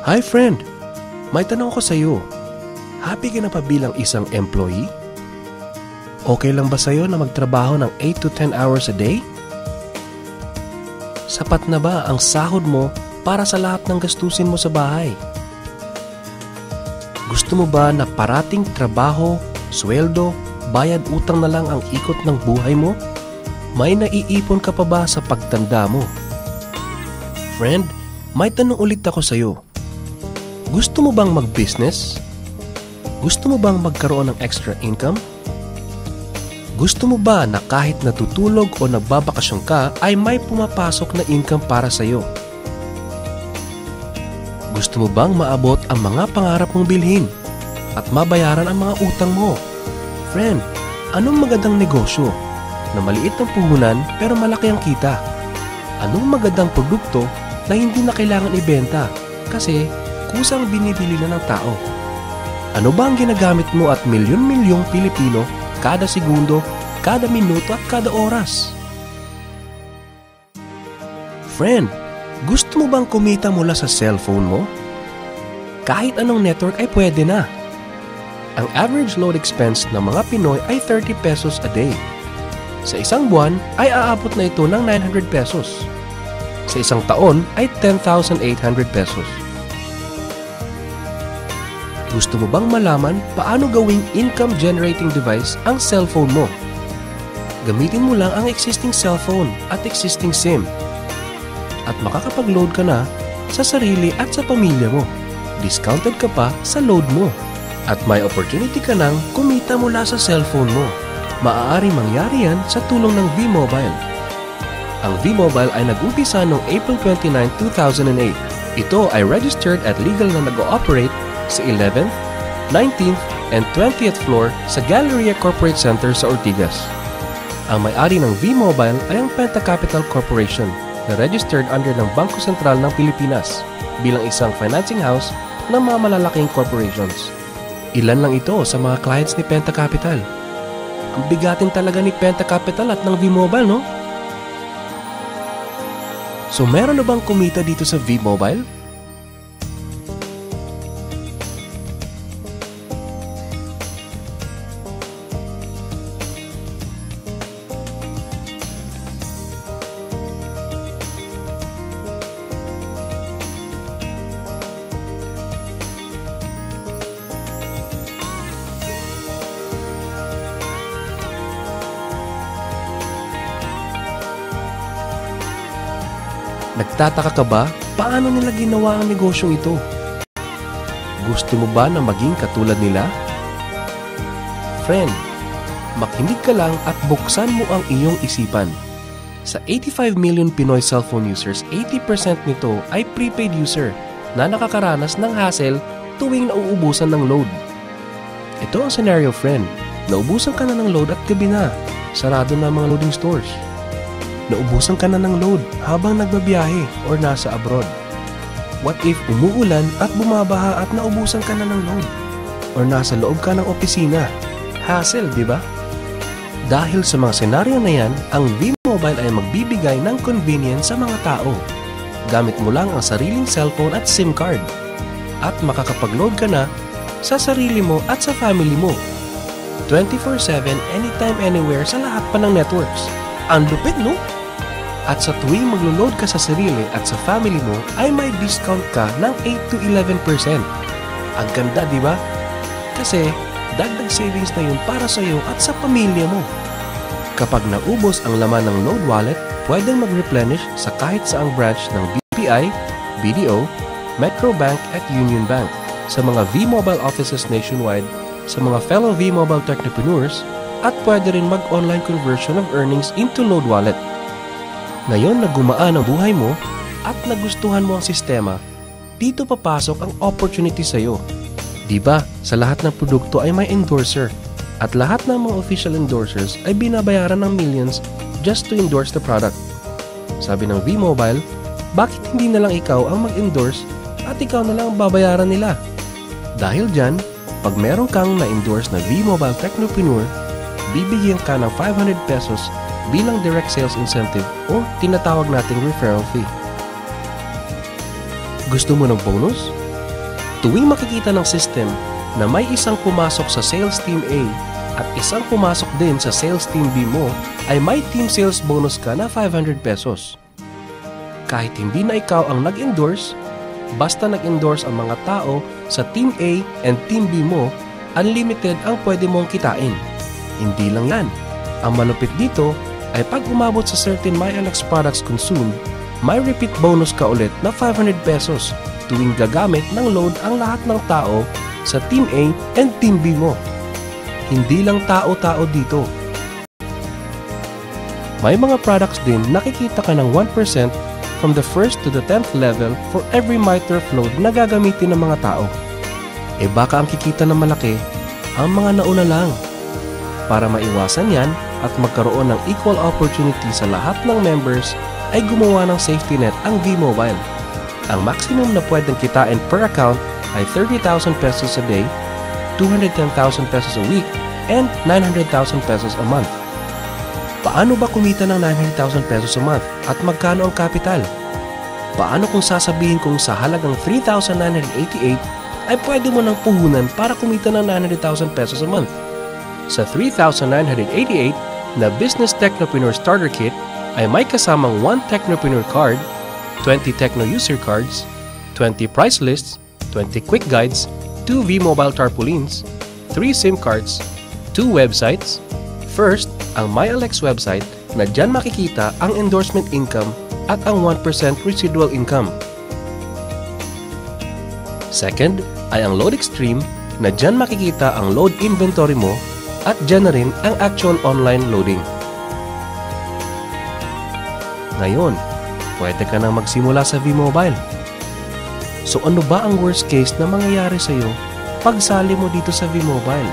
Hi friend! May tanong ko sa iyo. Happy ka na pa bilang isang employee? Okay lang ba sa iyo na magtrabaho ng 8 to 10 hours a day? Sapat na ba ang sahod mo para sa lahat ng gastusin mo sa bahay? Gusto mo ba na parating trabaho, sweldo, bayad utang na lang ang ikot ng buhay mo? May naiipon ka pa ba sa pagtanda mo? Friend, may tanong ulit ako sa iyo. Gusto mo bang mag-business? Gusto mo bang magkaroon ng extra income? Gusto mo ba na kahit natutulog o nagbabakasyon ka ay may pumapasok na income para sa iyo? Gusto mo bang maabot ang mga pangarap mong bilhin at mabayaran ang mga utang mo? Friend, anong magandang negosyo na maliit ang puhunan pero malaki ang kita? Anong magandang produkto na hindi na kailangan ibenta kasi kusang binibili na ng tao? Ano ba ang ginagamit mo at milyon-milyong Pilipino kada segundo, kada minuto at kada oras? Friend, gusto mo bang kumita mula sa cellphone mo? Kahit anong network ay pwede na. Ang average load expense ng mga Pinoy ay 30 pesos a day. Sa isang buwan ay aabot na ito ng 900 pesos. Sa isang taon ay 10,800 pesos. Gusto mo bang malaman paano gawing income-generating device ang cellphone mo? Gamitin mo lang ang existing cellphone at existing SIM. At makakapag-load ka na sa sarili at sa pamilya mo. Discounted ka pa sa load mo. At may opportunity ka nang kumita mula sa cellphone mo. Maaaring mangyari yan sa tulong ng V-Mobile. Ang V-Mobile ay nag-umpisa noong April 29, 2008. Ito ay registered at legal na nag-ooperate sa 11th, 19th, and 20th floor sa Galleria Corporate Center sa Ortigas. Ang may-ari ng V-Mobile ay ang Penta Capital Corporation na registered under ng Bangko Sentral ng Pilipinas bilang isang financing house ng mga malalaking corporations. Ilan lang ito sa mga clients ni Penta Capital. Ang bigatin talaga ni Penta Capital at ng V-Mobile, no? So meron na bang kumita dito sa V-Mobile? Nagtataka ka ba paano nila ginawa ang negosyong ito? Gusto mo ba na maging katulad nila? Friend, makinig ka lang at buksan mo ang iyong isipan. Sa 85 million Pinoy cellphone users, 80% nito ay prepaid user na nakakaranas ng hassle tuwing nauubusan ng load. Ito ang scenario, friend. Naubusan ka na ng load at gabi na. Sarado na ang mga loading stores. Naubusan ka na ng load habang nagbabiyahe or nasa abroad. What if umuulan at bumabaha at naubusan ka na ng load? Or nasa loob ka ng opisina? Hassle, di ba? Dahil sa mga senaryo na yan, ang V-Mobile ay magbibigay ng convenience sa mga tao. Gamit mo lang ang sariling cellphone at SIM card. At makakapag-load ka na sa sarili mo at sa family mo. 24/7, anytime, anywhere sa lahat pa ng networks. Ang lupit, no? At sa tuwing maglo-load ka sa sarili at sa family mo, ay may discount ka ng 8 to 11%. Ang ganda, di ba? Kasi dagdag savings na yun para sa iyo at sa pamilya mo. Kapag naubos ang laman ng load wallet, pwedeng mag-replenish sa kahit saang branch ng BPI, BDO, Metro Bank at Union Bank, sa mga V-Mobile offices nationwide, sa mga fellow V-Mobile technopreneurs, at pwede rin mag-online conversion of earnings into load wallet. Ngayon na gumaan ang buhay mo at nagustuhan mo ang sistema, dito papasok ang opportunity sa iyo. Diba, sa lahat ng produkto ay may endorser at lahat ng mga official endorsers ay binabayaran ng millions just to endorse the product. Sabi ng V-Mobile, bakit hindi na lang ikaw ang mag-endorse at ikaw na lang ang babayaran nila? Dahil dyan, pag meron kang na-endorse na V-Mobile Technopreneur, bibigyan ka ng 500 pesos bilang direct sales incentive o tinatawag nating referral fee. Gusto mo ng bonus? tuwing makikita ng system na may isang pumasok sa sales team A at isang pumasok din sa sales team B mo, ay may team sales bonus ka na 500 pesos. Kahit hindi na ikaw ang nag-endorse, basta nag-endorse ang mga tao sa team A and team B mo, unlimited ang pwede mong kitain. Hindi lang yan. Ang malupit dito ay pag umabot sa certain MyLX products consumed, may repeat bonus ka ulit na 500 pesos tuwing gagamit ng load ang lahat ng tao sa Team A and Team B mo. Hindi lang tao-tao dito. May mga products din nakikita ka ng 1% from the 1st to the 10th level for every MyTurf load na gagamitin ng mga tao. E baka ang kikita na malaki, ang mga nauna lang. Para maiwasan yan at magkaroon ng equal opportunity sa lahat ng members, ay gumawa ng safety net ang V-Mobile. Ang maximum na pwedeng kitain per account ay 30,000 pesos a day, 210,000 pesos a week, and 900,000 pesos a month. Paano ba kumita ng 900,000 pesos a month at magkano ang capital? Paano kung sasabihin kong sa halagang 3,988 ay pwede mo nang puhunan para kumita ng 900,000 pesos a month? Sa 3,988 na Business Technopreneur Starter Kit ay may kasamang 1 Technopreneur Card, 20 Techno User Cards, 20 Price Lists, 20 Quick Guides, 2 V-Mobile Tarpaulins, 3 SIM cards, 2 websites. First, ang MyLX website na dyan makikita ang endorsement income at ang 1% residual income. Second, ay ang Load Extreme na dyan makikita ang load inventory mo at dyan na rin ang actual online loading. Ngayon, pwede ka nang magsimula sa V-Mobile. So ano ba ang worst case na mangyayari sa iyo pag sali mo dito sa V-Mobile?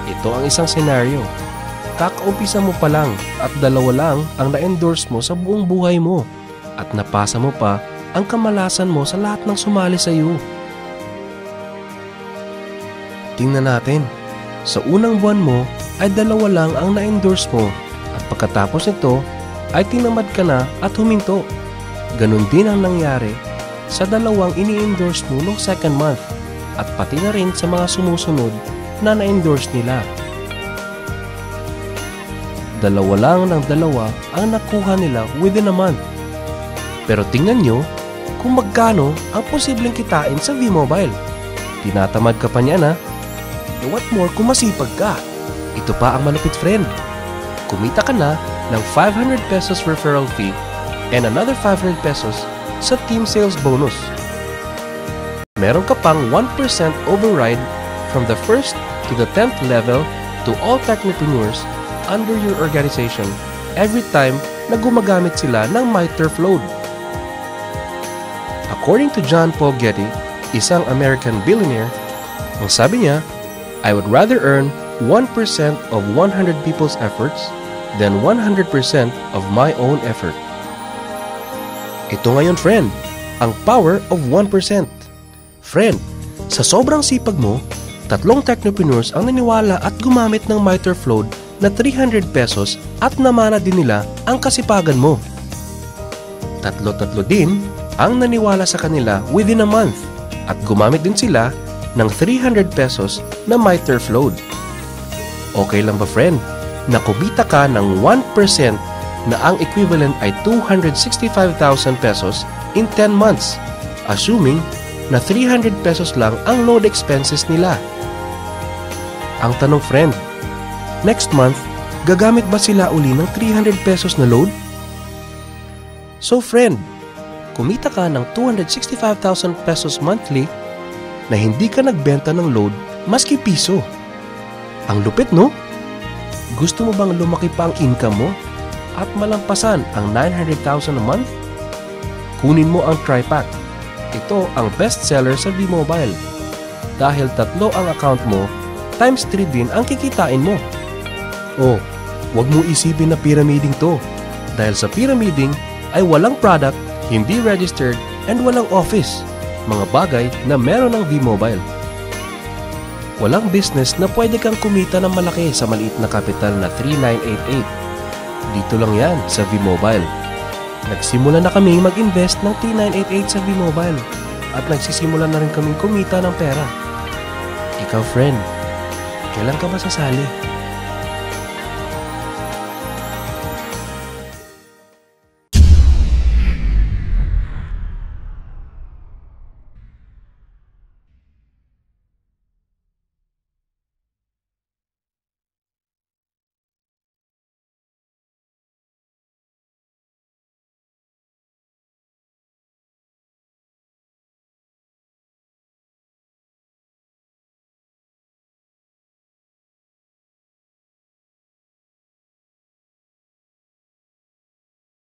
Ito ang isang senaryo. Kakaumpisa mo pa lang at 2 lang ang na-endorse mo sa buong buhay mo at napasa mo pa ang kamalasan mo sa lahat ng sumali sa iyo. Tingnan natin. Sa unang buwan mo ay 2 lang ang na-endorse mo at pagkatapos nito ay tinamad ka na at huminto. Ganon din ang nangyari sa 2 ini-endorse mo noong second month at pati na rin sa mga sumusunod na na-endorse nila. 2 lang ng 2 ang nakuha nila within a month. Pero tingnan nyo kung magkano ang posibleng kitain sa V-Mobile. Tinatamad ka pa niya na? E what more kung masipag ka? Ito pa ang malupit, friend. Kumita ka na ng 500 pesos referral fee and another 500 pesos sa team sales bonus. Meron ka pang 1% override from the 1st to the 10th level to all technopreneurs under your organization every time na gumagamit sila ng MyTurf load. According to John Paul Getty, isang American billionaire, ang sabi niya, I would rather earn 1% of 100 people's efforts than 100% of my own effort. Ito ngayon, friend, ang power of 1%. Friend, sa sobrang sipag mo, 3 technopreneurs ang naniwala at gumamit ng MyTurf load na 300 pesos at namana din nila ang kasipagan mo. 3 din ang naniwala sa kanila within a month at gumamit din sila ng 300 pesos na MyTurf load. Okay lang ba, friend, na kumita ka ng 1% na ang equivalent ay 265,000 pesos in 10 months, assuming na 300 pesos lang ang load expenses nila? Ang tanong, friend, next month, gagamit ba sila uli ng 300 pesos na load? So friend, kumita ka ng 265,000 pesos monthly na hindi ka nagbenta ng load maski piso. Ang lupit, no? Gusto mo bang lumaki pa ang income mo at malampasan ang 900,000 a month? Kunin mo ang TriPack. Ito ang best seller sa V-Mobile. Dahil 3 ang account mo, times 3 din ang kikitain mo. Oh, wag mo isipin na pyramiding to. Dahil sa pyramiding ay walang product, hindi registered, and walang office. Mga bagay na meron ng V-Mobile. Walang business na pwede kang kumita ng malaki sa maliit na kapital na 3,988. Dito lang yan sa V-Mobile. Nagsimula na kami mag-invest ng 3,988 sa V-Mobile. at nagsisimula na rin kaming kumita ng pera. Ikaw friend, kailan ka ba sasali?